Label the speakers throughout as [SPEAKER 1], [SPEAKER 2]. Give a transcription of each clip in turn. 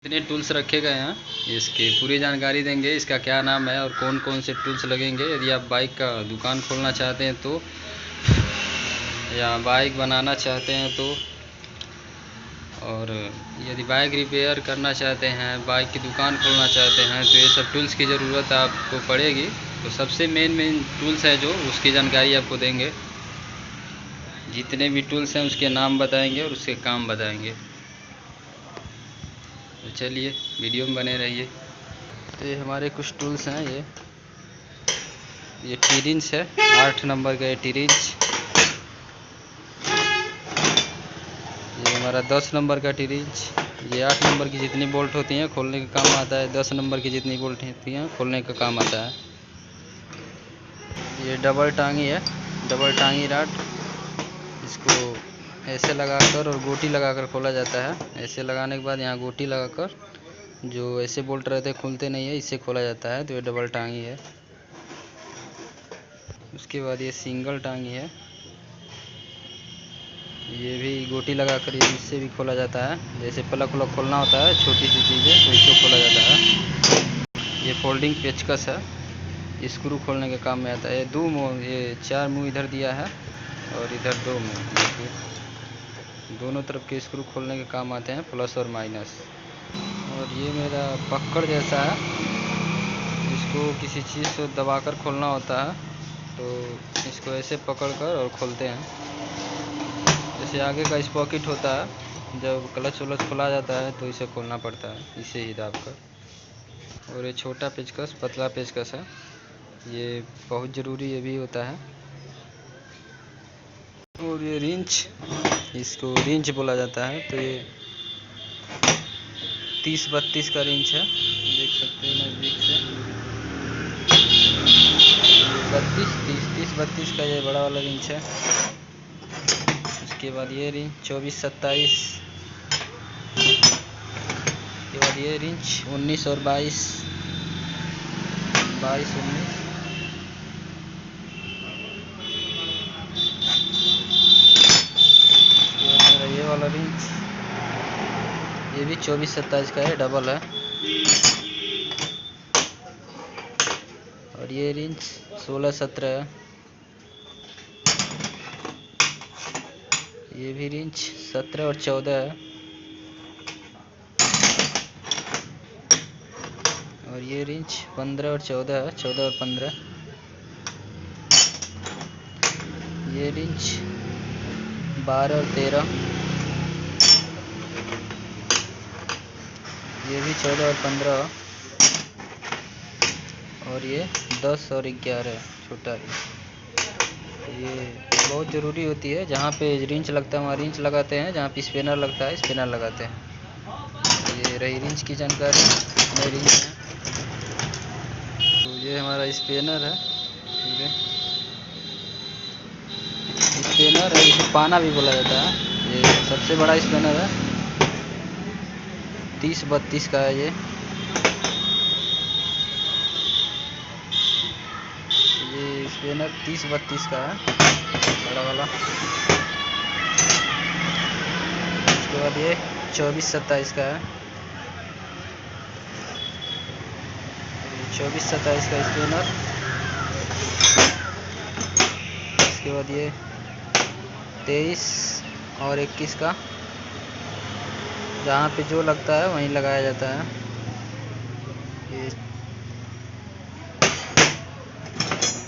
[SPEAKER 1] इतने टूल्स रखे गए हैं, इसकी पूरी जानकारी देंगे। इसका क्या नाम है और कौन कौन से टूल्स लगेंगे। यदि आप बाइक का दुकान खोलना चाहते हैं तो, या बाइक बनाना चाहते हैं तो, और यदि बाइक रिपेयर करना चाहते हैं, बाइक की दुकान खोलना चाहते हैं, तो ये सब टूल्स की ज़रूरत आपको पड़ेगी। तो सबसे मेन टूल्स है जो, उसकी जानकारी आपको देंगे। जितने भी टूल्स हैं उसके नाम बताएंगे और उसके काम बताएंगे। तो चलिए वीडियो में बने रहिए। तो ये हमारे कुछ टूल्स हैं। ये टी रिंच है, 8 नंबर का ये टी रिंच। ये हमारा 10 नंबर का टी रिंच। ये 8 नंबर की जितनी बोल्ट होती हैं खोलने का काम आता है। 10 नंबर की जितनी बोल्ट होती हैं खोलने का काम आता है। ये डबल टांगी है, डबल टांगी राड। इसको ऐसे लगाकर और गोटी लगाकर खोला जाता है। ऐसे लगाने के बाद यहाँ गोटी लगाकर, जो ऐसे बोल्ट रहते हैं खुलते नहीं है, इससे खोला जाता है। तो ये डबल टांगी है। उसके बाद ये सिंगल टांगी है। ये भी गोटी लगाकर इससे भी खोला जाता है। जैसे प्लग व्लग खोलना होता है, छोटी सी चीज़ें, तो इसको खोला जाता है। ये फोल्डिंग पेचकस है, स्क्रू खोलने के काम में आता है। ये 4 मुँह इधर दिया है और इधर 2 मुँह, दोनों तरफ के स्क्रू खोलने के काम आते हैं, प्लस और माइनस। और ये मेरा पकड़ जैसा है, इसको किसी चीज़ से दबाकर खोलना होता है। तो इसको ऐसे पकड़कर और खोलते हैं। जैसे आगे का स्पॉकेट होता है, जब क्लच व्लच खुला जाता है तो इसे खोलना पड़ता है, इसे ही दाबकर। और ये छोटा पेचकस, पतला पेचकस है, ये बहुत ज़रूरी ये भी होता है। और ये रिंच, इसको रिंच बोला जाता है। तो ये 30-32 का रिंच है, देख सकते हैं नज़दीक से। 30-32 का ये बड़ा वाला रिंच है। उसके बाद ये रिंच 24-27। उसके बाद ये रिंच 19 और 22, 22-19। ये वाला रिंच, ये भी 24-27 का है, डबल है। और ये रिंच 16-17 है। ये भी रिंच 17 और 14 है। और ये रिंच 15 और 14 है, 14 और 15। ये रिंच 12 और 13। ये भी 14 और 15। और ये 10 और 11 छोटा है। ये बहुत ज़रूरी होती है, जहाँ पे रिंच लगता है वहाँ रिंच लगाते हैं, जहाँ पे स्पिनर लगता है स्पिनर लगाते हैं। ये रही रिंच की जानकारी, नई रिंच है। तो ये हमारा स्पिनर है, ठीक है। स्पिनर है, इसे पाना भी बोला जाता है। ये सबसे बड़ा स्पिनर है, 30-32 का है ये। स्पिनर 30-32 का है, बड़ा वाला। उसके बाद ये 24-27 का है, 24-27 का स्पिनर। उसके बाद ये 23 और 21 का, जहाँ पे जो लगता है वहीं लगाया जाता है। ये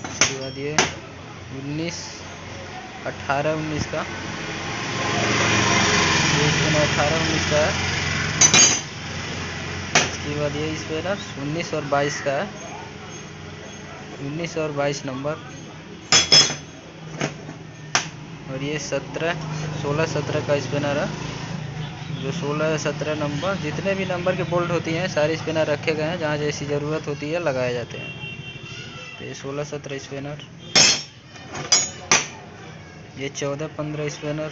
[SPEAKER 1] उसके बाद ये 19, 18-19 का, ये स्पिनर 18-19 का है। उसके बाद ये स्पिनर 19 और 22 का है, 19 और 22 नंबर। और ये 16-17 का स्पिनर है, जो 16-17 नंबर, जितने भी नंबर के बोल्ट होती हैं सारे स्पिनर रखे गए हैं, जहाँ जैसी ज़रूरत होती है लगाए जाते हैं। तो ये 16-17 स्पिनर। ये 14-15 स्पिनर।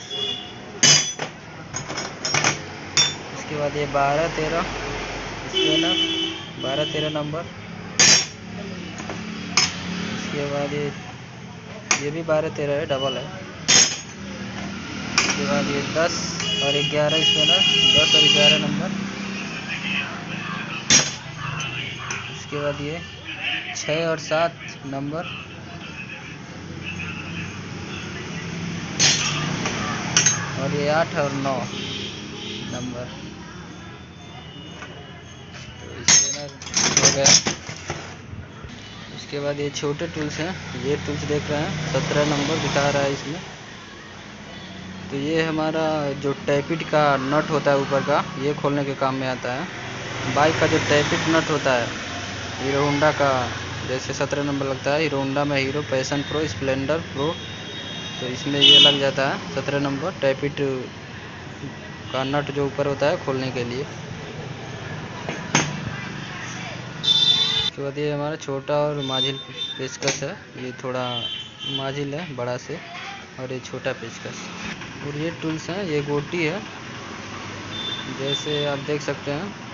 [SPEAKER 1] उसके बाद ये 12-13 स्पिनर, 12-13 नंबर। उसके बाद ये भी 12-13 है, डबल है। उसके बाद ये 10 और 11 स्पिनर, 10 और 11 नंबर। उसके बाद ये 6 और 7 नंबर, और ये 8 और 9 नंबर। तो स्कैनर हो गया। उसके बाद ये छोटे टूल्स हैं, ये टूल्स देख रहे हैं 17 नंबर दिखा रहा है इसमें। तो ये हमारा जो टैपिट का नट होता है ऊपर का, ये खोलने के काम में आता है। बाइक का जो टैपिट नट होता है हीरो होंडा का, जैसे 17 नंबर लगता है हीरो होंडा में, hero passion pro, Splendor pro, तो इसमें ये लग जाता है 17 नंबर टैपिट का नट जो ऊपर होता है खोलने के लिए। उसके बाद ये हमारा छोटा और माझिल पेचकस है, ये थोड़ा माझिल है बड़ा से, और ये छोटा पेचकस। और ये टूल्स हैं, ये गोटी है, जैसे आप देख सकते हैं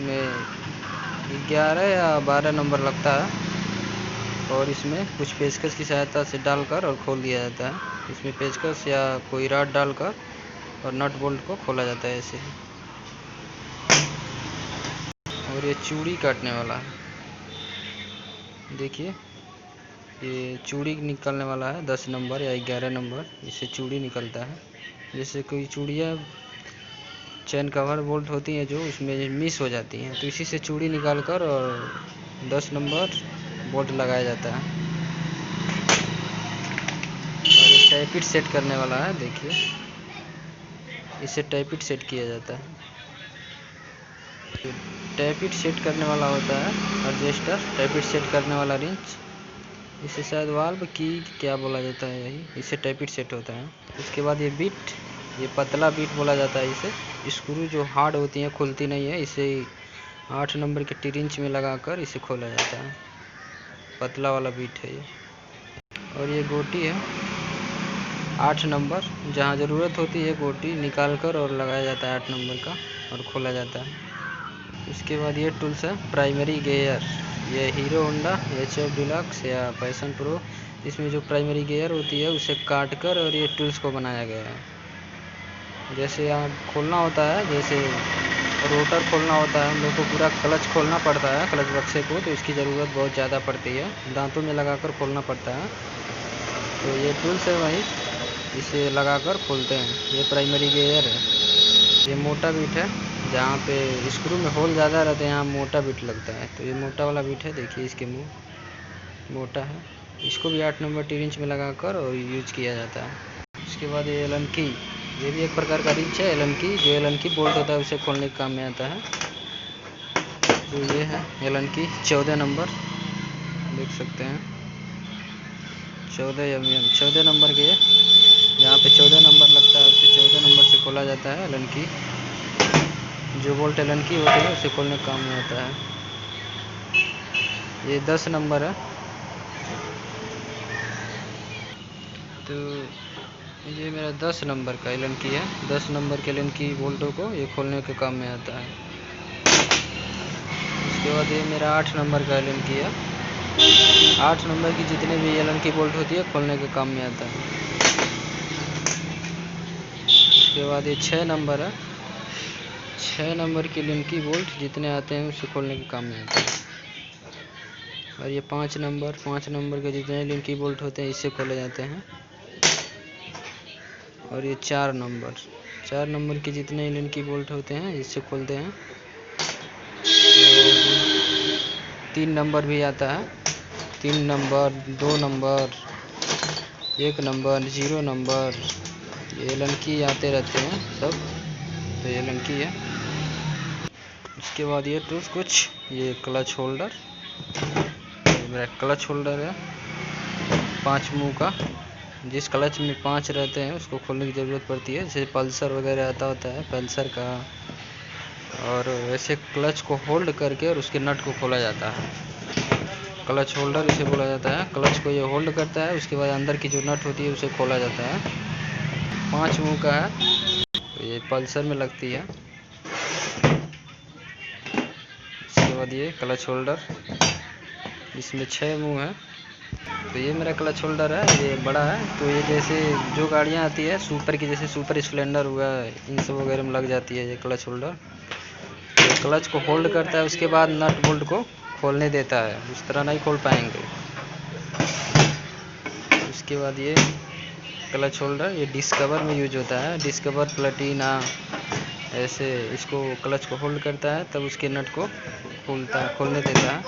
[SPEAKER 1] में 11 या 12 नंबर लगता है, और इसमें कुछ पेचकस की सहायता से डालकर और खोल दिया जाता है। इसमें पेचकस या कोई रॉड डालकर और नट बोल्ट को खोला जाता है ऐसे ही। और ये चूड़ी काटने वाला है, देखिए ये चूड़ी निकलने वाला है 10 नंबर या 11 नंबर, इससे चूड़ी निकलता है। जैसे कोई चूड़ियाँ चैन कवर बोल्ट होती हैं जो उसमें मिस हो जाती हैं, तो इसी से चूड़ी निकालकर और 10 नंबर बोल्ट लगाया जाता है। और ये टैपिट सेट करने वाला है, देखिए इसे टैपिट सेट किया जाता है। टैपिट सेट करने वाला होता है एडजस्टर, टैपिट सेट करने वाला रिंच, इसे शायद वाल्व की क्या बोला जाता है, यही इससे टैपिट सेट होता है। उसके बाद ये बिट, ये पतला बिट बोला जाता है इसे। स्क्रू जो हार्ड होती हैं खुलती नहीं है, इसे 8 नंबर के टी रिंच में लगाकर इसे खोला जाता है, पतला वाला बिट है ये। और ये गोटी है 8 नंबर, जहाँ ज़रूरत होती है गोटी निकालकर और लगाया जाता है 8 नंबर का और खोला जाता है। उसके बाद ये टूल्स है प्राइमरी गियर, ये हीरो होंडा HF डिलक्स या पैशन प्रो, इसमें जो प्राइमरी गियर होती है उसे काटकर और ये टूल्स को बनाया गया है। जैसे यहाँ खोलना होता है, जैसे रोटर खोलना होता है हम लोग को, पूरा क्लच खोलना पड़ता है क्लच बक्से को, तो इसकी ज़रूरत बहुत ज़्यादा पड़ती है, दांतों में लगाकर खोलना पड़ता है। तो ये टूल्स है वही, इसे लगाकर खोलते हैं। ये प्राइमरी गियर है। ये मोटा बिट है, जहाँ पे स्क्रू में होल ज़्यादा रहते हैं यहाँ मोटा बिट लगता है, तो ये मोटा वाला बिट है, देखिए इसके मुँह मोटा है। इसको भी 8 नंबर टी रिंच में लगाकर और यूज किया जाता है। उसके बाद ये एलन की, ये भी एक प्रकार का रिंच है एलन की, जो एलन की बोल्ट होता है उसे खोलने के काम में आता है। तो ये है एलन की 14 नंबर, देख सकते हैं 14 नंबर के, जहाँ पे 14 नंबर लगता है उसे 14 नंबर से खोला जाता है एलन की। जो बोल्ट एलन की होते हैं उसे खोलने के काम में आता है। ये 10 नंबर है। तो ये मेरा 10 नंबर का एलन की है, 10 नंबर के एलन की बोल्टों को ये खोलने के काम में आता है। उसके बाद ये मेरा 8 नंबर का एलन की है, 8 नंबर की जितने भी एलन की बोल्ट होती है खोलने के काम में आता है। उसके बाद ये 6 नंबर है, 6 नंबर की एलन की बोल्ट जितने आते हैं उसे खोलने के काम में आता है। और ये 5 नंबर के जितने एलन की बोल्ट होते हैं इससे खोले जाते हैं। और ये 4 नंबर के जितने एलन की बोल्ट होते हैं इससे खोलते हैं। 3 नंबर भी आता है, 3 नंबर, 2 नंबर, 1 नंबर, 0 नंबर, ये एलन की आते रहते हैं सब, तो ये एलन की है। उसके बाद ये टूल्स कुछ, ये क्लच होल्डर, मेरा क्लच होल्डर है 5 मुँह का, जिस क्लच में 5 रहते हैं उसको खोलने की ज़रूरत पड़ती है, जैसे पल्सर वगैरह आता होता है पल्सर का, और वैसे क्लच को होल्ड करके और उसके नट को खोला जाता है, क्लच होल्डर इसे बोला जाता है। क्लच को ये होल्ड करता है, उसके बाद अंदर की जो नट होती है उसे खोला जाता है। 5 मुँह का है, तो ये पल्सर में लगती है। उसके बाद ये क्लच होल्डर, इसमें 6 मुँह है। तो ये मेरा क्लच होल्डर है, ये बड़ा है, तो ये जैसे जो गाड़ियाँ आती है सुपर की, जैसे सुपर स्प्लेंडर हुआ, इन सब वगैरह में लग जाती है ये क्लच होल्डर। क्लच को होल्ड करता है, उसके बाद नट बोल्ट को खोलने देता है। उस तरह नहीं खोल पाएंगे। उसके बाद ये क्लच होल्डर, ये डिस्कवर में यूज होता है। डिस्कवर, प्लेटिना, ऐसे इसको क्लच को होल्ड करता है, तब उसके नट को खोलने देता है।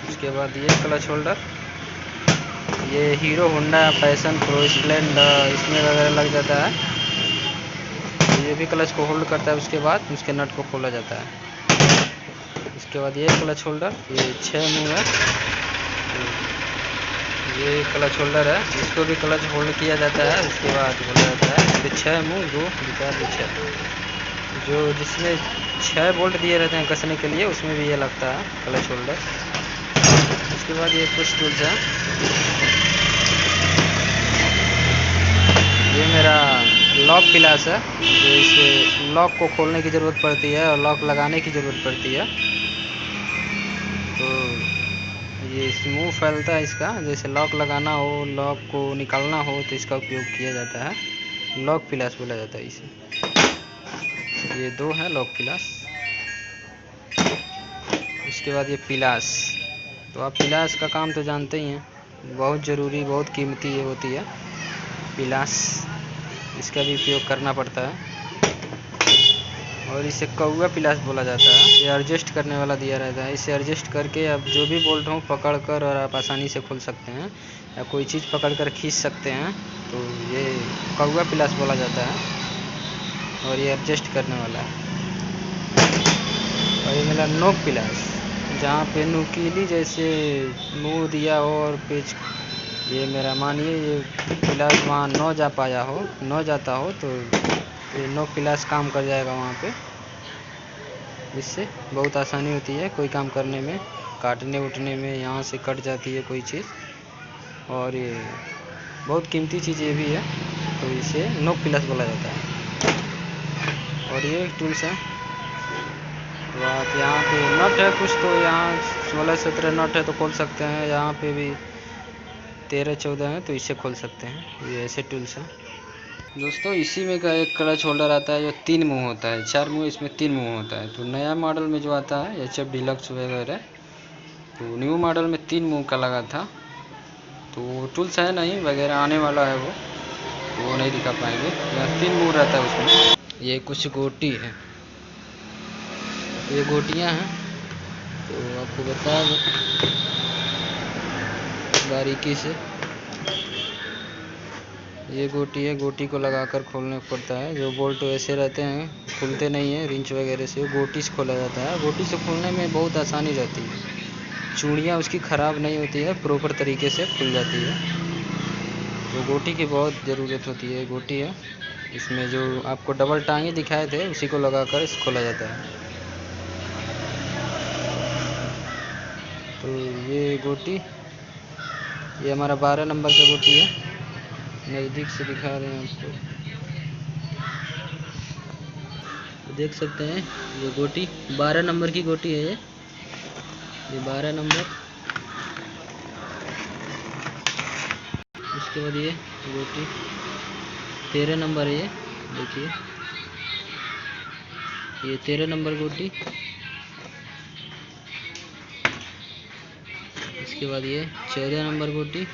[SPEAKER 1] उसके बाद ये क्लच होल्डर, ये hero Honda, passion pro, Splendor इसमें वगैरह लग जाता है। ये भी क्लच को होल्ड करता है, उसके बाद उसके नट को खोला जाता है। उसके बाद ये क्लच होल्डर, ये 6 मुँह है। ये क्लच होल्डर है, इसको भी क्लच होल्ड किया जाता है, उसके बाद बोला जाता है। ये 6 मुँह, 2 4 6, जो जिसमें 6 बोल्ट दिए रहते हैं कसने के लिए, उसमें भी ये लगता है क्लच होल्डर। उसके बाद ये कुछ टूल्स हैं। ये मेरा लॉक पिलास है, जो इसे लॉक को खोलने की ज़रूरत पड़ती है और लॉक लगाने की ज़रूरत पड़ती है। तो ये स्मूथ फैलता है इसका, जैसे लॉक लगाना हो, लॉक को निकालना हो तो इसका उपयोग किया जाता है। लॉक पिलास बोला जाता है इसे। ये 2 है लॉक पिलास। उसके बाद ये पिलास, तो आप पिलास का काम तो जानते ही हैं, बहुत ज़रूरी, बहुत कीमती ये होती है पिलास। इसका भी उपयोग करना पड़ता है और इसे कौवा पिलास बोला जाता है। ये एडजस्ट करने वाला दिया रहता है, इसे एडजस्ट करके आप जो भी बोल्ट हो पकड़ कर और आप आसानी से खोल सकते हैं, या कोई चीज़ पकड़ कर खींच सकते हैं। तो ये कौवा पिलास बोला जाता है और ये एडजस्ट करने वाला है। और ये मेरा नोक पिलास, जहाँ पे नुकीली जैसे मुँह दिया हो और पेच, ये मेरा मानिए ये पिलास वहाँ न जाता हो तो ये नोक पिलास काम कर जाएगा वहाँ पे। इससे बहुत आसानी होती है कोई काम करने में, काटने उठने में, यहाँ से कट जाती है कोई चीज़। और ये बहुत कीमती चीज़ ये भी है, तो इसे नोक पिलास बोला जाता है। और ये टूल्स है, तो आप यहाँ पे नट है कुछ, तो यहाँ 16-17 नट है तो खोल सकते हैं। यहाँ पे भी 13-14 है तो इसे खोल सकते हैं। ये ऐसे टूल्स हैं दोस्तों। इसी में का एक क्लच होल्डर आता है जो 3 मुँह होता है, 4 मुँह, इसमें 3 मुँह होता है। तो नया मॉडल में जो आता है HF डीलक्स वगैरह, तो न्यू मॉडल में 3 मुँह का लगा था। तो टूल्स है नहीं वगैरह, आने वाला है वो नहीं दिखा पाएंगे। यहाँ 3 मुँह रहता है उसमें। ये कुछ गोटी है, ये गोटियाँ हैं, तो आपको बता दें बारीकी से। ये गोटी है, गोटी को लगाकर खोलना पड़ता है। जो बोल्ट ऐसे रहते हैं खुलते नहीं हैं रिंच वगैरह से, गोटी से खोला जाता है। गोटी से खोलने में बहुत आसानी रहती है, चूड़ियाँ उसकी ख़राब नहीं होती है, प्रॉपर तरीके से खुल जाती है। तो गोटी की बहुत ज़रूरत होती है। गोटी है, इसमें जो आपको डबल टांगे दिखाए थे उसी को लगाकर इसे खोला जाता है। तो ये गोटी, ये हमारा 12 नंबर का गोटी है, नज़दीक से दिखा रहे हैं आपको, तो देख सकते हैं। ये गोटी 12 नंबर की गोटी है, ये 12 नंबर। उसके बाद ये गोटी 13 नंबर है, ये देखिए, ये 13 नंबर गोटी। इसके बाद ये 14 नंबर गोटी,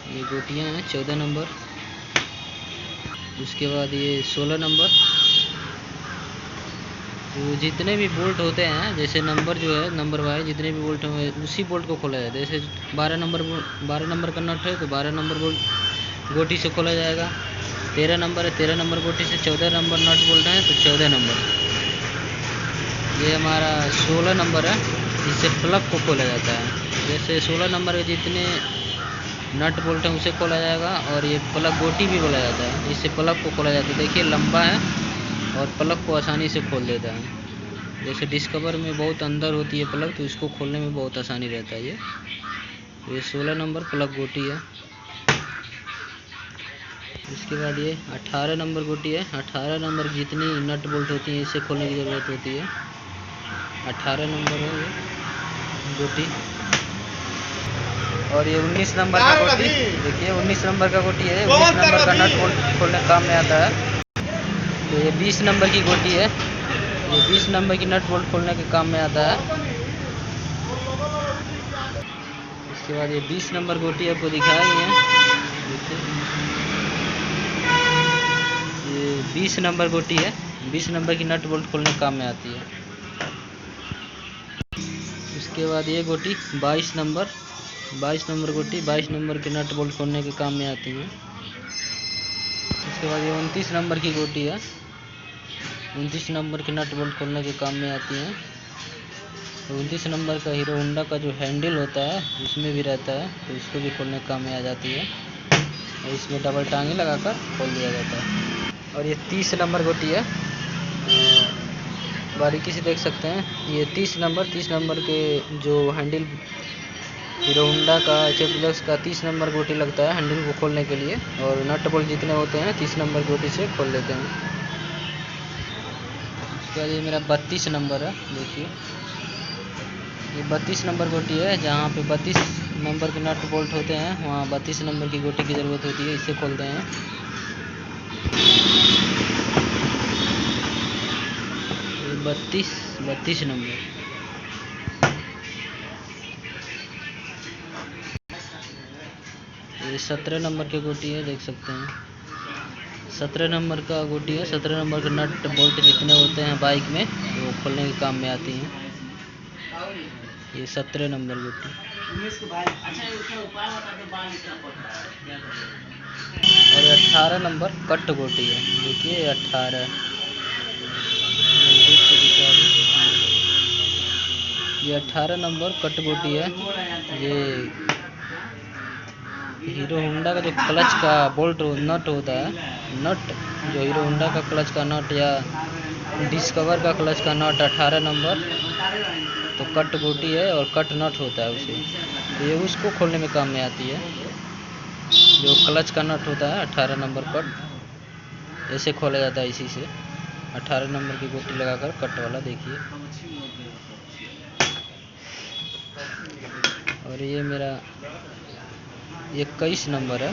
[SPEAKER 1] ये गोटियाँ हैं 14 नंबर। उसके बाद ये 16 नंबर। तो जितने भी बोल्ट होते हैं, जैसे नंबर जो है नंबर वाइज जितने भी बोल्ट हैं उसी बोल्ट को खोला जाता है। जैसे 12 नंबर का नट है तो 12 नंबर बोल्ट गोटी से खोला जाएगा। 13 नंबर है, 13 नंबर गोटी से। 14 नंबर नट बोल्ट है तो 14 नंबर। ये हमारा 16 नंबर है, इससे प्लग को खोला जाता है। जैसे 16 नंबर के जितने नट बोल्ट हैं उसे खोला जाएगा, और ये प्लग गोटी भी बोला जाता है, इससे प्लग को खोला जाता है। देखिए लंबा है और प्लग को आसानी से खोल देता है। जैसे डिस्कवर में बहुत अंदर होती है प्लग, तो इसको खोलने में बहुत आसानी रहता है। ये 16 नंबर प्लग गोटी है। इसके बाद ये 18 नंबर गोटी है। 18 नंबर जितनी नट बोल्ट होती है इसे खोलने की ज़रूरत होती है। 18 नंबर है ये गोटी। और ये 19 नंबर का गोटी, देखिए 19 नंबर का गोटी है। 19 नंबर का नट बोल्ट खोलने काम में आता है। तो ये 20 नंबर की गोटी है, ये 20 नंबर की नट बोल्ट खोलने के काम में आता है। इसके बाद ये 20 नंबर गोटी आपको दिखाया गया है, देखिए ये 20 नंबर गोटी है, 20 नंबर की नट बोल्ट खोलने के काम में आती है। उसके बाद ये गोटी 22 नंबर गोटी 22 नंबर के नट बोल्ट खोलने के काम में आती है। उसके बाद ये 29 नंबर की गोटी है, 29 नंबर के नट बोल्ट खोलने के काम में आती है। 29 नंबर का हीरो होंडा का जो हैंडल होता है उसमें भी रहता है, तो इसको भी खोलने के काम में आ जाती है और इसमें डबल टांगे लगाकर खोल दिया जाता है। और ये 30 नंबर गोटी है, बारीकी से देख सकते हैं। ये 30 नंबर के जो हैंडल हीरो होंडा का एचएफ डिलक्स का 30 नंबर गोटी लगता है हैंडल को खोलने के लिए, और नट बोल्ट जितने होते हैं 30 नंबर गोटी से खोल लेते हैं। उसके बाद ये मेरा 32 नंबर है, देखिए ये 32 नंबर गोटी है। जहाँ पे 32 नंबर के नट बोल्ट होते हैं वहाँ 32 नंबर की गोटी की ज़रूरत होती है, इसे खोलते हैं। ये 32 नंबर। ये 17 नंबर की गोटी है, देख सकते हैं 17 नंबर का गोटी है। 17 नंबर के नट बोल्ट जितने होते हैं बाइक में वो खोलने के काम में आती हैं। ये 17 नंबर गोटी। और 18 नंबर कट गोटी है, देखिए 18 ये 18 नंबर कट गोटी है। ये हीरो होंडा का जो क्लच का बोल्ट नट होता है, नट जो हीरो होंडा का क्लच का नट या डिस्कवर का क्लच का नट 18 नंबर तो कट गोटी है और कट नट होता है उसे, तो ये उसको खोलने में काम में आती है। जो क्लच का नट होता है 18 नंबर कट, ऐसे खोला जाता है इसी से। 18 नंबर की गोटी लगाकर कट वाला, देखिए। और ये मेरा 21 नंबर है,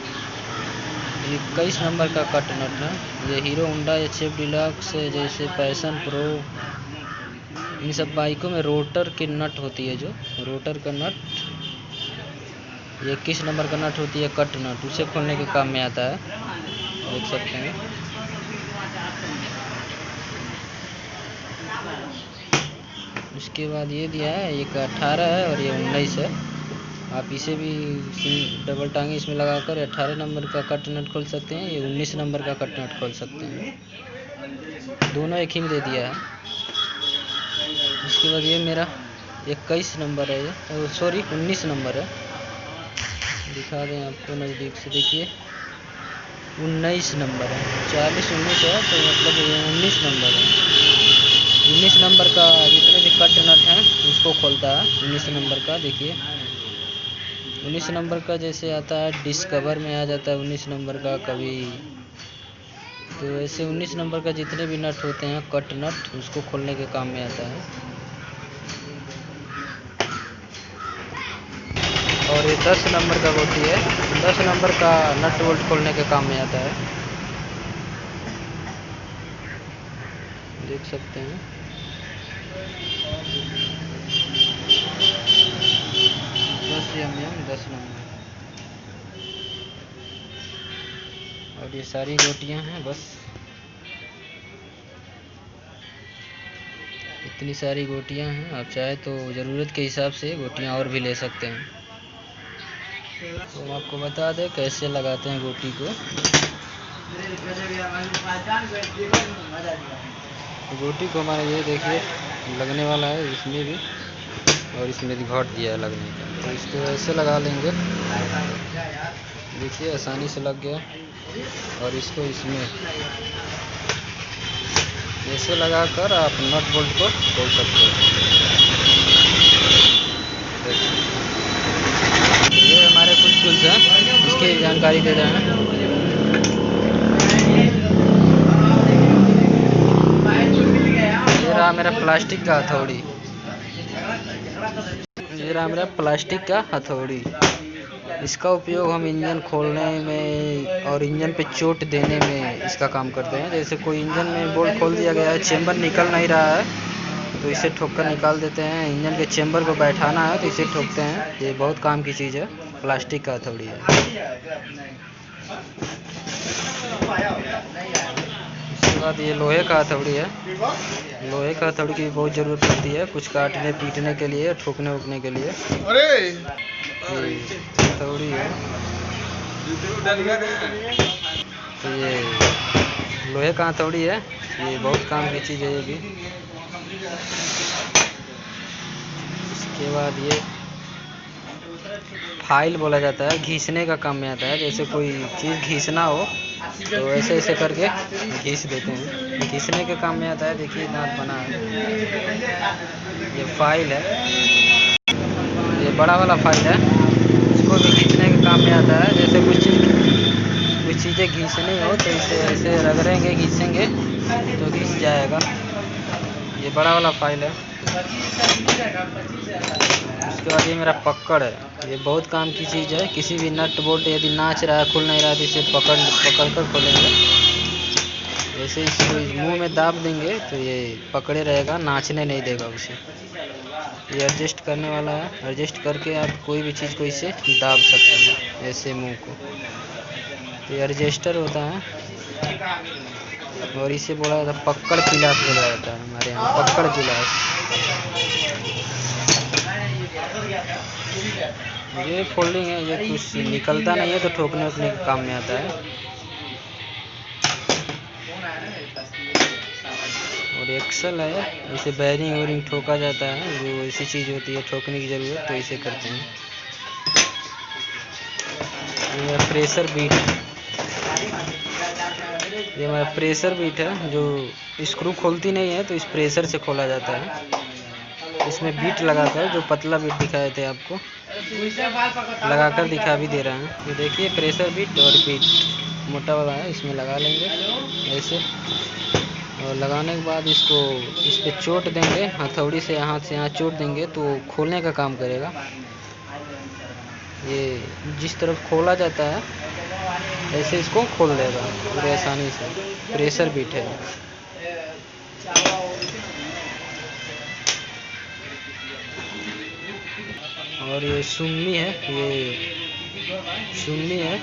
[SPEAKER 1] 21 नंबर का कट नट है। ये हीरो होंडा एचएफ डिलक्स जैसे पैशन प्रो इन सब बाइकों में रोटर की नट होती है, जो रोटर का नट 21 नंबर का नट होती है कट नट, उसे खोलने के काम में आता है, देख सकते हैं। उसके बाद ये दिया है, एक 18 है और ये 19 है। आप इसे भी डबल टांगे इसमें लगाकर 18 नंबर का कट नट खोल सकते हैं, ये 19 नंबर का कट नट खोल सकते हैं। दोनों एक ही में दे दिया है। उसके बाद ये मेरा 21 नंबर है, ये सॉरी 19 नंबर है, दिखा दें आपको नज़दीक से, देखिए 19 नंबर है। 40 19 है तो मतलब ये 19 नंबर है। 19 नंबर का जितने भी कट नट हैं उसको खोलता है 19 नंबर का, देखिए 19 नंबर का जैसे आता है डिस्कवर में आ जाता है 19 नंबर का कभी, तो ऐसे 19 नंबर का जितने भी नट होते हैं कट नट उसको खोलने के काम में आता है। और ये 10 नंबर का गोटी है, 10 नंबर का नट बोल्ट खोलने के काम में आता है, देख सकते हैं। 10 नंबर। और ये सारी गोटियां हैं, बस इतनी सारी गोटियां हैं। आप चाहे तो ज़रूरत के हिसाब से गोटियां और भी ले सकते हैं। तो हम आपको बता दें कैसे लगाते हैं गोटी को। गोटी को हमारे ये देखिए लगने वाला है इसमें भी, और इसमें भी घाट दिया है लगने का, तो इसको ऐसे लगा लेंगे, देखिए आसानी से लग गया। और इसको इसमें ऐसे लगाकर आप नट बोल्ट को खोल सकते हैं। ये हमारे कुछ टूल्स हैं, इसकी जानकारी दे रहे हैं। ये रहा मेरा प्लास्टिक का हथौड़ी, ये रहा मेरा प्लास्टिक का हथौड़ी, इसका उपयोग हम इंजन खोलने में और इंजन पे चोट देने में इसका काम करते हैं। जैसे कोई इंजन में बोल्ट खोल दिया गया है, चेंबर निकल नहीं रहा है, तो इसे ठोक कर निकाल देते हैं। इंजन के चेंबर को बैठाना है तो इसे ठोकते हैं। ये बहुत काम की चीज़ है, प्लास्टिक का हथौड़ी है। इसके बाद ये लोहे का हथौड़ी है। लोहे का हथौड़ी की बहुत ज़रूरत पड़ती है, कुछ काटने पीटने के लिए, ठोकने उकने के लिए। हथौड़ी है तो ये लोहे का हथौड़ी है, ये बहुत काम की चीज़ है ये भी। इसके बाद ये फाइल बोला जाता है, घिसने का काम में आता है। जैसे कोई चीज़ घिसना हो तो ऐसे ऐसे करके घिस देते हैं, घिसने के काम में आता है। देखिए दांत बना है। ये फाइल है, ये बड़ा वाला फाइल है, इसको भी घिसने के काम में आता है। जैसे कुछ चीज़ें घिसनी हो तो इसे ऐसे रगड़ेंगे, घिसेंगे तो घिस जाएगा। ये बड़ा वाला फाइल है। उसके बाद ये मेरा पकड़ है, ये बहुत काम की चीज़ है। किसी भी नट बोल्ट यदि नाच रहा है, खुल नहीं रहा है तो इसे पकड़ कर खोलेंगे। जैसे इसको मुंह में दाब देंगे तो ये पकड़े रहेगा, नाचने नहीं देगा उसे। ये एडजस्ट करने वाला है, एडजस्ट करके आप कोई भी चीज़ को इसे दाब सकते हैं, ऐसे मुंह को। तो ये एडजस्टर होता है और इसे बोला जाता है पकड़ पिलास बोला जाता है हमारे यहाँ, पकड़ पिलास। ये फोल्डिंग है, ये कुछ निकलता नहीं है तो ठोकने उकने के काम में आता है। और एक्सल है, इसे बैरिंग वैरिंग ठोका जाता है, जो ऐसी चीज़ होती है ठोकने की ज़रूरत तो इसे करते हैं। ये प्रेशर बीट, ये हमारा प्रेशर बीट है, जो स्क्रू खोलती नहीं है तो इस प्रेशर से खोला जाता है। इसमें बीट लगाकर, जो पतला बीट दिखाए थे आपको, लगाकर दिखा भी दे रहा है। ये देखिए प्रेशर बीट और बीट मोटा वाला है, इसमें लगा लेंगे ऐसे। और लगाने के बाद इसको इस पे चोट देंगे, हथौड़ी से हाथ से यहाँ चोट देंगे तो खोलने का काम करेगा। ये जिस तरफ खोला जाता है ऐसे इसको खोल देगा पूरे आसानी से। प्रेशर बीट है। और ये सुम्मी है, ये सुम्मी है,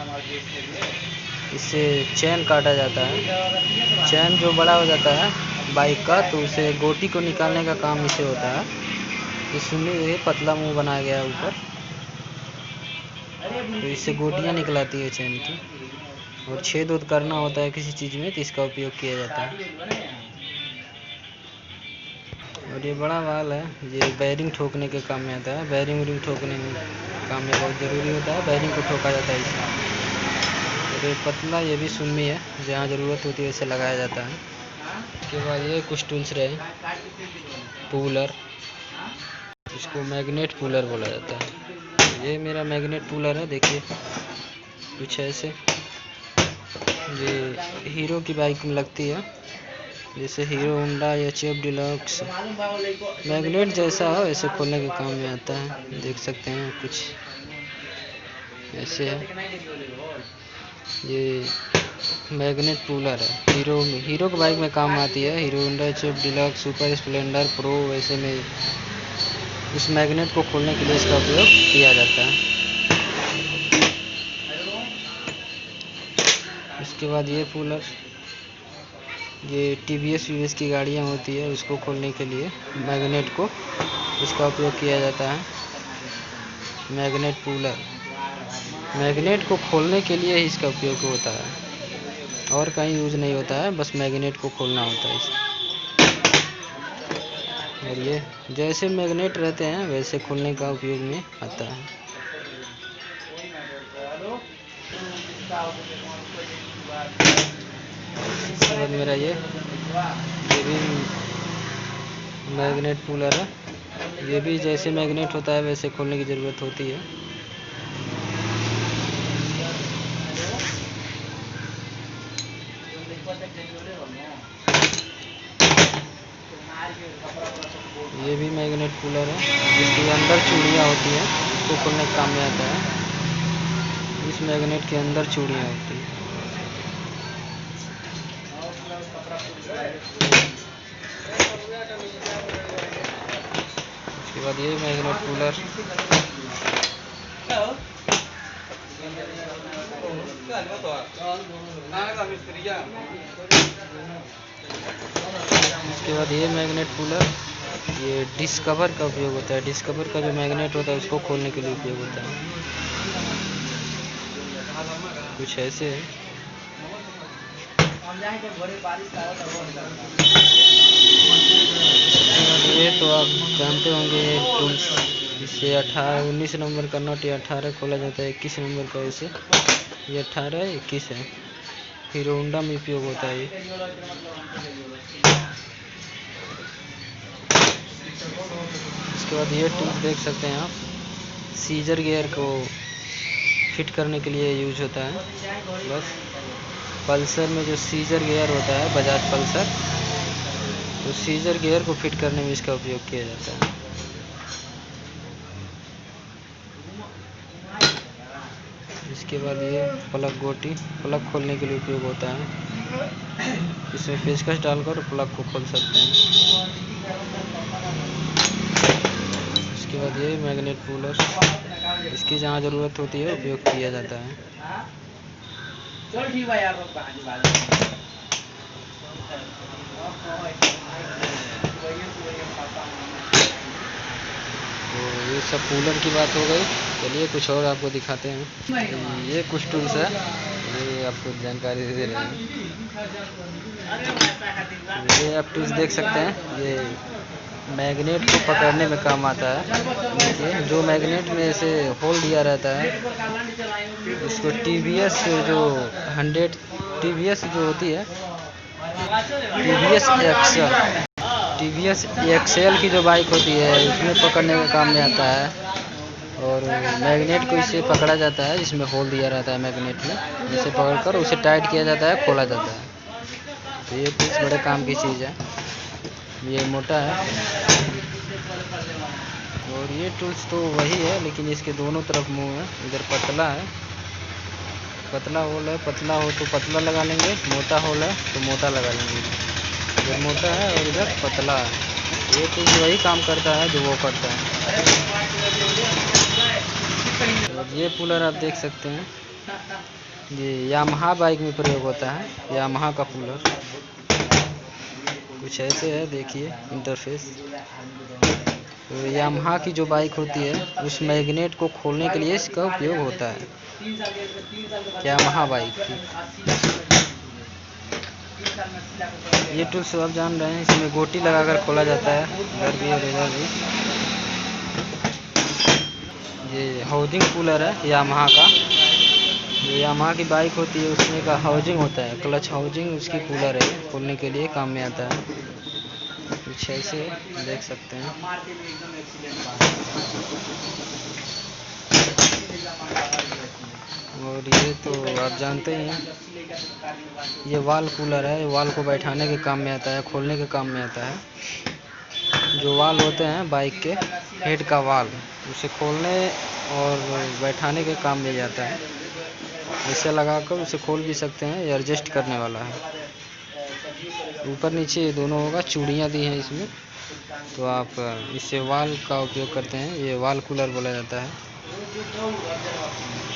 [SPEAKER 1] इससे चैन काटा जाता है। चैन जो बड़ा हो जाता है बाइक का तो उसे गोटी को निकालने का काम इसे होता है। ये सुम्मी है, पतला मुंह बनाया गया है ऊपर, तो इससे गोटियाँ निकलाती है चैन की। और छेद उद करना होता है किसी चीज़ में तो इसका उपयोग किया जाता है। और ये बड़ा वाल है, ये बैरिंग ठोकने के काम में आता है। बैरिंग वैरिंग ठोकने में काम में बहुत ज़रूरी होता है, बैरिंग को ठोका जाता है इसमें। और ये पतला, ये भी सुम्मी है, जहाँ ज़रूरत होती है वैसे लगाया जाता है। उसके बाद ये कुछ टूल्स रहे, पुलर, इसको मैग्नेट पुलर बोला जाता है। ये मेरा मैग्नेट पुलर है, देखिए कुछ ऐसे। ये हीरो की बाइक में लगती है, जैसे हीरो होंडा या एचएफ डिलक्स। मैग्नेट जैसा है वैसे खोलने के काम में आता है। देख सकते हैं कुछ ऐसे है। ये मैग्नेट पुलर है, हीरो की बाइक में काम आती है। Hero Honda HF deluxe, super Splendor, pro वैसे में इस मैग्नेट को खोलने के लिए इसका उपयोग किया जाता है। उसके बाद ये पुलर, ये टीवीएस वीवीएस की गाड़ियाँ होती है उसको खोलने के लिए मैग्नेट को इसका उपयोग किया जाता है। मैग्नेट पुलर, मैग्नेट को खोलने के लिए ही इसका उपयोग होता है, और कहीं यूज़ नहीं होता है, बस मैग्नेट को खोलना होता है इसका। और ये जैसे मैग्नेट रहते हैं वैसे खोलने का उपयोग में आता है। इसके बाद मेरा ये भी मैग्नेट पुलर है, ये भी जैसे मैग्नेट होता है वैसे खोलने की ज़रूरत होती है। ये भी मैग्नेट पुलर है, जिसके अंदर चूड़ियाँ होती हैं, उसको खोलने के काम में आता है। इस मैग्नेट के अंदर चूड़ियाँ होती हैं। उसके बाद ये मैग्नेट कूलर, उसके बाद ये मैग्नेट कूलर, ये डिस्कवर का उपयोग होता है। डिस्कवर का जो मैग्नेट होता है उसको खोलने के लिए उपयोग होता है। कुछ ऐसे है। ये तो आप जानते होंगे टूल्स, इससे 19 नंबर का नट या 18 खोला जाता है, 21 नंबर का इसे, ये 18 21 है। हीरो होंडा में उपयोग होता है ये। इसके बाद ये टूल्स देख सकते हैं आप, सीजर गियर को फिट करने के लिए यूज होता है। बस पल्सर में जो सीजर गियर होता है, बजाज पल्सर, तो सीजर गियर को फिट करने में इसका उपयोग किया जाता है। इसके बाद ये प्लग गोटी, प्लग खोलने के लिए उपयोग होता है। इसमें पेचकस डालकर प्लग को खोल सकते हैं। इसके बाद ये मैग्नेट कूलर, इसकी जहाँ ज़रूरत होती है उपयोग किया जाता है। तो ये सब कूलर की बात हो गई। चलिए कुछ और आपको दिखाते हैं। ये कुछ टूल्स है, ये आपको जानकारी दे रहे हैं। ये आप टूल्स देख सकते हैं, ये मैग्नेट को पकड़ने में काम आता है। देखिए जो मैग्नेट में ऐसे होल दिया रहता है, इसको TVS जो 100 TVS जो होती है, TVS XL की जो बाइक होती है इसमें पकड़ने के काम में आता है। और मैग्नेट को इससे पकड़ा जाता है, इसमें होल दिया रहता है मैग्नेट में, इसे पकड़कर उसे टाइट किया जाता है, खोला जाता है। तो ये टूल्स बड़े काम की चीज़ है। ये मोटा है और ये टूल्स तो वही है, लेकिन इसके दोनों तरफ मुंह है। इधर पतला है, पतला होल है, पतला हो तो पतला लगा लेंगे, मोटा होल है तो मोटा लगा लेंगे। इधर मोटा है और इधर पतला है। ये टूल्स वही काम करता है जो वो करता है। और ये कूलर आप देख सकते हैं, ये यामाहा बाइक में प्रयोग होता है, यामाहा का कूलर। कुछ ऐसे है, देखिए इंटरफेस। तो यामाहा की जो बाइक होती है उस मैग्नेट को खोलने के लिए इसका उपयोग होता है, यामाहा बाइक की। ये टूल्स आप जान रहे हैं, इसमें गोटी लगाकर खोला जाता है, इधर भी और इधर भी। ये हाउसिंग कूलर है यामाहा का। जो यामाहा की बाइक होती है उसमें का हाउसिंग होता है, क्लच हाउसिंग, उसकी कूलर है, खोलने के लिए काम में आता है। कुछ ऐसे देख सकते हैं। और ये तो आप जानते ही हैं, ये वाल कूलर है, वाल को बैठाने के काम में आता है, खोलने के काम में आता है। जो वाल होते हैं बाइक के हेड का वाल, उसे खोलने और बैठाने के काम में जाता है। इसे लगाकर उसे खोल भी सकते हैं, ये एडजस्ट करने वाला है। ऊपर नीचे ये दोनों होगा, चूड़ियाँ दी हैं इसमें, तो आप इससे वाल का उपयोग करते हैं। ये वाल कूलर बोला जाता है।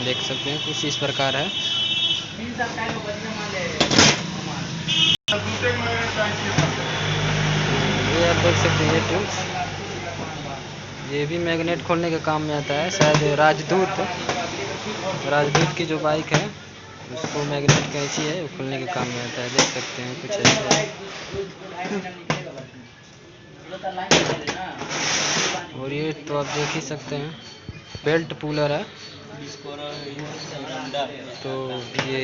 [SPEAKER 1] देख सकते हैं कुछ इस प्रकार है। ये आप देख सकते हैं, ये टूल्स, ये भी मैग्नेट खोलने के काम में आता है। शायद राजदूत की जो बाइक है उसको मैग्नेट कैंची है, वो खोलने के काम में आता है। देख सकते हैं कुछ ऐसे। और ये तो आप देख ही सकते हैं, बेल्ट पुलर है। तो ये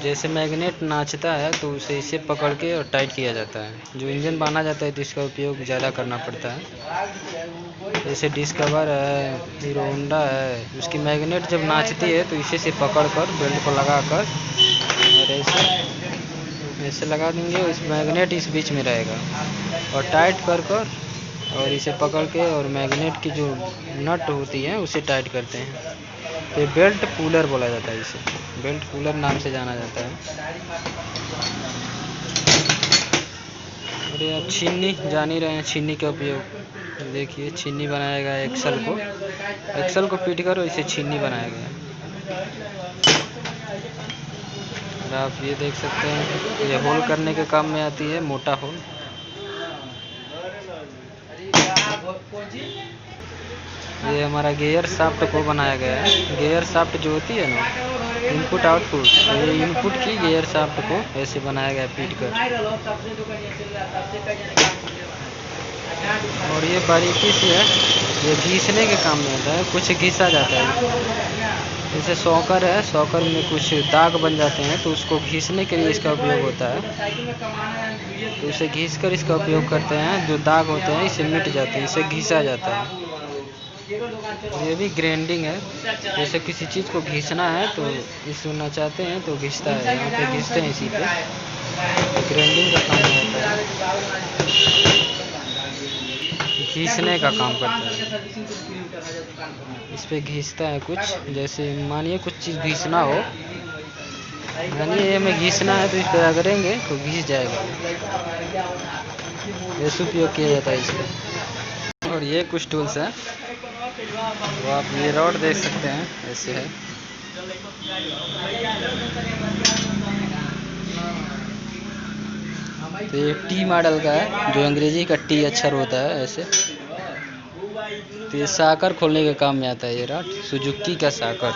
[SPEAKER 1] जैसे मैग्नेट नाचता है तो उसे इसे पकड़ के और टाइट किया जाता है। जो इंजन बांधा जाता है तो इसका उपयोग ज़्यादा करना पड़ता है। जैसे डिस्कवर है, हीरो होंडा है, उसकी मैग्नेट जब नाचती है तो इसे से पकड़ कर बेल्ट को लगा कर और ऐसे लगा देंगे, इस मैग्नेट इस बीच में रहेगा और टाइट कर और इसे पकड़ के और मैग्नेट की जो नट होती है उसे टाइट करते हैं। ये बेल्ट पुलर बोला जाता है, इसे बेल्ट पुलर नाम से जाना जाता है। और ये आप छीनी जान ही रहे हैं, छीनी का उपयोग देखिए, छीनी बनाया गया एक्सल को पीट कर इसे छीनी बनाया गया। और आप ये देख सकते हैं, ये होल करने के काम में आती है, मोटा होल। ये हमारा गियर शाफ्ट को बनाया गया है। गियर शाफ्ट जो होती है ना, इनपुट आउटपुट, ये इनपुट की गियर शाफ्ट को ऐसे बनाया गया पीट कर। और ये बारीकी से है, ये घिसने के काम में आता है, कुछ घिसा जाता है। जैसे सॉकर है, सॉकर में कुछ दाग बन जाते हैं तो उसको घिसने के लिए इसका उपयोग होता है। तो इसे घिस कर इसका उपयोग करते हैं, जो दाग होते हैं इसे मिट जाते हैं, इसे घिसा जाता है। ये भी ग्राइंडिंग है, जैसे किसी चीज़ को घिसना है तो इसको नचाते हैं तो घिसता है, यहाँ पे घिसते हैं इसी पे, ग्राइंडिंग का काम होता है, घिसने का काम करता है। इस पे घिसता है कुछ, जैसे मानिए कुछ चीज़ घिसना हो, मानिए हमें घिसना है तो इस पर रगड़ेंगे तो घिस जाएगा। ऐसे उपयोग किया जाता है इसका। और ये कुछ टूल्स है, तो आप ये रॉड देख सकते हैं, ऐसे है। तो ये टी मॉडल का है, जो अंग्रेजी का टी अक्षर होता है ऐसे। तो ये साकर खोलने के काम में आता है ये रॉड, सुजुकी का साकर,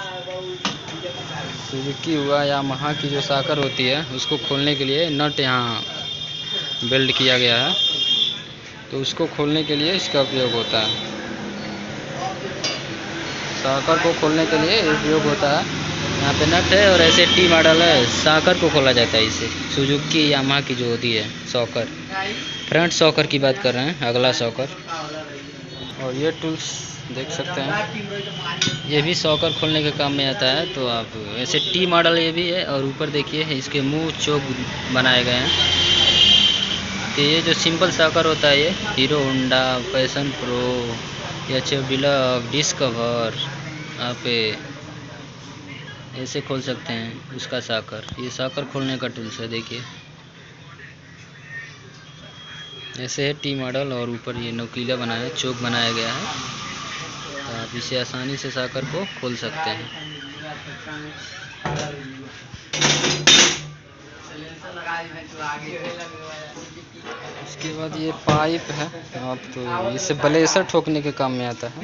[SPEAKER 1] सुजुकी हुआ या यामाहा की जो साकर होती है उसको खोलने के लिए नट यहाँ वेल्ड किया गया है, तो उसको खोलने के लिए इसका उपयोग होता है। साकर को खोलने के लिए उपयोग होता है, यहाँ पे नट है। और ऐसे टी मॉडल है, साकर को खोला जाता है इसे, सुजुकी यामाहा की जो होती है सॉकर, फ्रंट सॉकर की बात कर रहे हैं, अगला सॉकर। और ये टूल्स देख सकते हैं, ये भी सॉकर खोलने के काम में आता है। तो आप ऐसे टी मॉडल ये भी है, और ऊपर देखिए इसके मुंह चोक बनाए गए हैं। तो ये जो सिंपल सॉकर होता है, ये हीरो होंडा, पैशन प्रो या डिलक्स, डिस्कवर, आप ऐसे खोल सकते हैं उसका साकर। ये साकर खोलने का टूल्स है, देखिए ऐसे है टी मॉडल, और ऊपर ये नोकीला बनाया, चोक बनाया गया है, तो आप इसे आसानी से साकर को खोल सकते हैं। इसके बाद ये पाइप है, आप तो इसे ब्लेसर ठोकने के काम में आता है।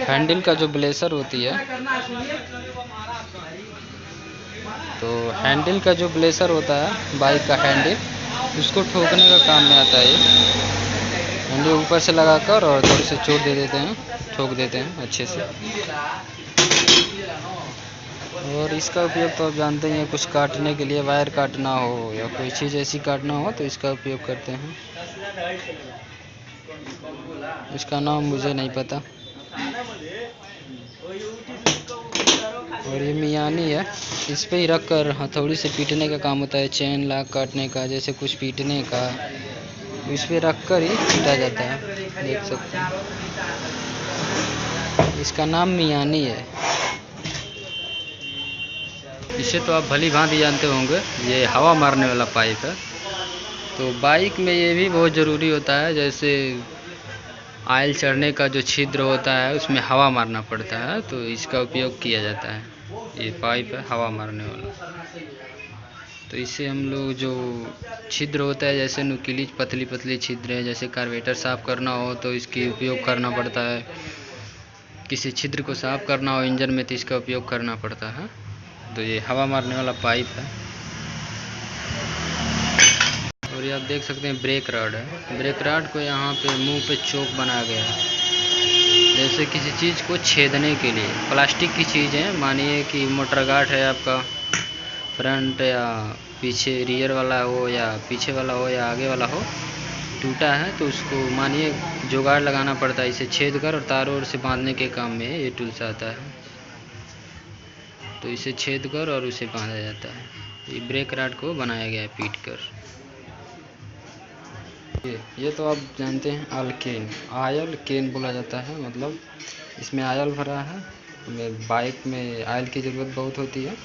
[SPEAKER 1] हैंडल का जो ब्लेसर होती है, तो हैंडल का जो ब्लेसर होता है, बाइक का हैंडल, उसको ठोकने का काम में आता है। ये हैंडल ऊपर से लगाकर और थोड़ी से चोट दे देते हैं, ठोक देते हैं अच्छे से। और इसका उपयोग तो आप जानते ही हैं, कुछ काटने के लिए, वायर काटना हो या कोई चीज़ ऐसी काटना हो तो इसका उपयोग करते हैं। इसका नाम मुझे नहीं पता। और ये मियानी है, इस पे ही रख कर हथौड़ी से पीटने का काम होता है, चेन लाक काटने का, जैसे कुछ पीटने का, इस पे रख कर ही पीटा जाता है, देख सकते हैं। इसका नाम मियानी है। इसे तो आप भली भांति जानते होंगे, ये हवा मारने वाला पाइप है। तो बाइक में ये भी बहुत ज़रूरी होता है, जैसे ऑयल चढ़ने का जो छिद्र होता है उसमें हवा मारना पड़ता है, तो इसका उपयोग किया जाता है। ये पाइप है हवा मारने वाला, तो इससे हम लोग जो छिद्र होता है, जैसे नुकीली पतली पतली छिद्र है, जैसे कार्बोरेटर साफ़ करना हो तो इसकी उपयोग करना पड़ता है। किसी छिद्र को साफ़ करना हो इंजन में तो इसका उपयोग करना पड़ता है। तो ये हवा मारने वाला पाइप है। और ये आप देख सकते हैं ब्रेक रॉड है। ब्रेक रॉड को यहाँ पे मुंह पे चोक बनाया गया है, जैसे किसी चीज़ को छेदने के लिए। प्लास्टिक की चीज़ है, मानिए कि मोटर गार्ड है आपका, फ्रंट या पीछे, रियर वाला हो या पीछे वाला हो या आगे वाला हो, टूटा है तो उसको मानिए जुगाड़ लगाना पड़ता है, इसे छेद कर और तारों से बांधने के काम में ये टूल्स आता है। तो इसे छेद कर और उसे बांधा जाता है। ये ब्रेक रॉड को बनाया गया है पीट कर। ये तो आप जानते हैं, आयल केन बोला जाता है, मतलब इसमें आयल भरा है बाइक में आयल की ज़रूरत बहुत होती है,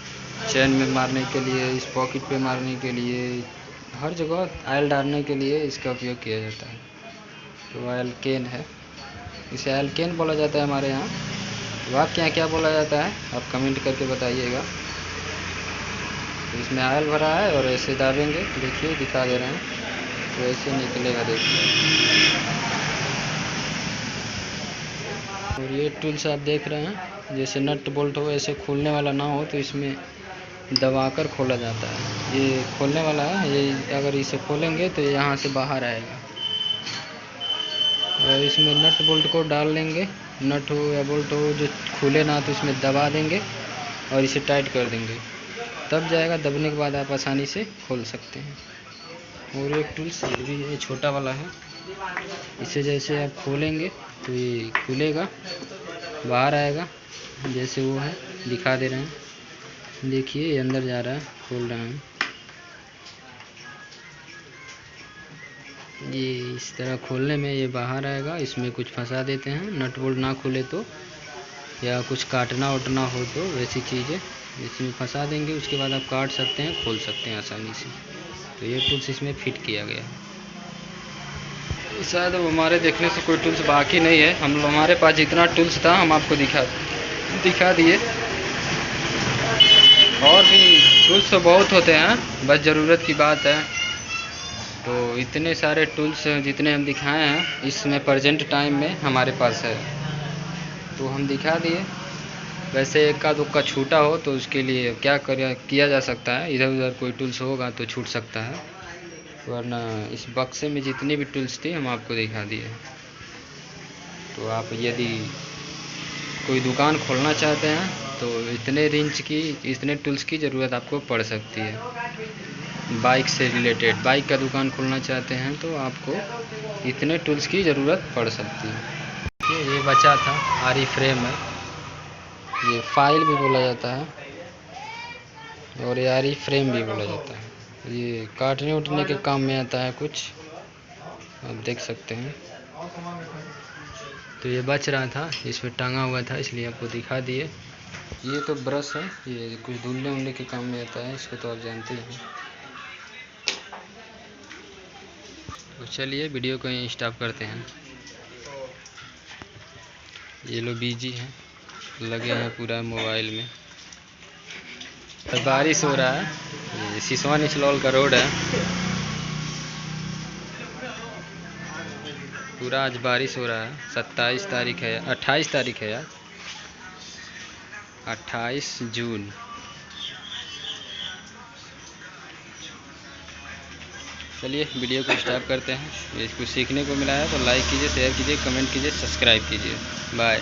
[SPEAKER 1] चेन में मारने के लिए, इस पॉकेट पे मारने के लिए, हर जगह आयल डालने के लिए इसका उपयोग किया जाता है। तो आयल केन है, इसे आयल केन बोला जाता है हमारे यहाँ। तो आपके यहाँ क्या बोला जाता है आप कमेंट करके बताइएगा। तो इसमें आयल भरा है और ऐसे दाबेंगे, देखिए दिखा दे रहे हैं, तो ऐसे निकलेगा, देखिए। और ये टूल्स आप देख रहे हैं, जैसे नट बोल्ट हो ऐसे खोलने वाला ना हो तो इसमें दबाकर खोला जाता है। ये खोलने वाला है, ये अगर इसे खोलेंगे तो यहाँ से बाहर आएगा। और इसमें नट बोल्ट को डाल लेंगे, नट हो या बोल्ट हो जो खुले ना तो इसमें दबा देंगे और इसे टाइट कर देंगे, तब जाएगा। दबने के बाद आप आसानी से खोल सकते हैं। और एक टूल्स ये भी है, छोटा वाला है, इसे जैसे आप खोलेंगे तो ये खुलेगा, बाहर आएगा, जैसे वो है दिखा दे रहे हैं, देखिए ये अंदर जा रहा है, खोल रहे हैं। ये इस तरह खोलने में ये बाहर आएगा, इसमें कुछ फंसा देते हैं, नट बोल्ट ना खुले तो, या कुछ काटना उटना हो तो वैसी चीज़ें इसमें फंसा देंगे। उसके बाद आप काट सकते हैं, खोल सकते हैं आसानी से। तो ये टूल्स इसमें फिट किया गया है। शायद अब हमारे देखने से कोई टूल्स बाकी नहीं है, हमारे पास जितना टूल्स था हम आपको दिखा दिए। और भी टूल्स तो बहुत होते हैं, बस ज़रूरत की बात है। तो इतने सारे टूल्स जितने हम दिखाए हैं इसमें प्रेजेंट टाइम में हमारे पास है, तो हम दिखा दिए। वैसे एका दुक्का छूटा हो तो उसके लिए क्या किया जा सकता है, इधर उधर कोई टूल्स होगा तो छूट सकता है, वरना इस बक्से में जितनी भी टूल्स थी हम आपको दिखा दिए। तो आप यदि कोई दुकान खोलना चाहते हैं तो इतने रेंज की, इतने टूल्स की ज़रूरत आपको पड़ सकती है। बाइक से रिलेटेड बाइक का दुकान खोलना चाहते हैं तो आपको इतने टूल्स की ज़रूरत पड़ सकती है। ये बचा था आरी फ्रेम है, ये फाइल भी बोला जाता है और ये आरी फ्रेम भी बोला जाता है। ये काटने उठने के काम में आता है कुछ, आप देख सकते हैं। तो ये बच रहा था, इसमें टांगा हुआ था इसलिए आपको दिखा दिए। ये तो ब्रश है, ये कुछ धुलने उलने के काम में आता है, इसको तो आप जानते हैं। तो चलिए वीडियो को यहीं स्टॉप करते हैं। ये लोग बिजी हैं, लगे हैं पूरा मोबाइल में। बारिश हो रहा है, ये सिसवा निचलौल का रोड है, पूरा आज बारिश हो रहा है। 27 तारीख है, 28 तारीख है यार, 28 जून। चलिए वीडियो को स्टॉप करते हैं। ये कुछ सीखने को मिला है तो लाइक कीजिए, शेयर कीजिए, कमेंट कीजिए, सब्सक्राइब कीजिए। बाय।